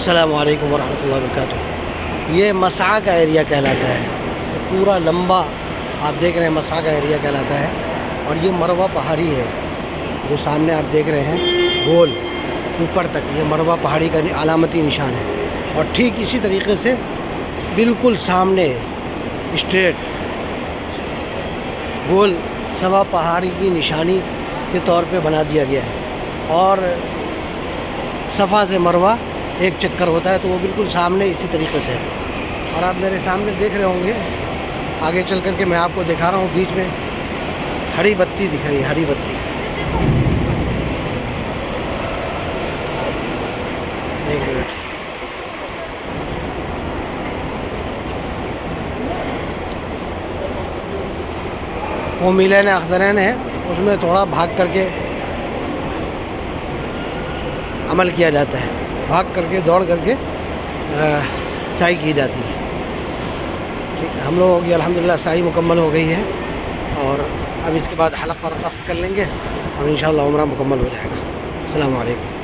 السلام علیکم ورحمۃ اللہ وبرکاتہ۔ یہ مسعی کا ایریا کہلاتا ہے، پورا لمبا آپ دیکھ رہے ہیں مسعی کا ایریا کہلاتا ہے، اور یہ مروہ پہاڑی ہے جو سامنے آپ دیکھ رہے ہیں گول اوپر تک، یہ مروہ پہاڑی کا علامتی نشان ہے۔ اور ٹھیک اسی طریقے سے بالکل سامنے اسٹریٹ گول صفا پہاڑی کی نشانی کے طور پہ بنا دیا گیا ہے، اور صفا سے مروہ ایک چکر ہوتا ہے، تو وہ بالکل سامنے اسی طریقے سے ہے۔ اور آپ میرے سامنے دیکھ رہے ہوں گے، آگے چل کر کے میں آپ کو دکھا رہا ہوں، بیچ میں ہری بتی دکھ رہی ہے، ہری بتی۔ ایک منٹ، وہ میلین اخضرین ہے، اس میں تھوڑا بھاگ کر کے عمل کیا جاتا ہے، بھاگ کر کے دوڑ کر کے سعی کی جاتی ہے۔ ٹھیک ہے، ہم لوگوں کی الحمدللہ سعی مکمل ہو گئی ہے، اور اب اس کے بعد حلق اور قصد کر لیں گے، اور انشاءاللہ عمرہ مکمل ہو جائے گا۔ السلام علیکم۔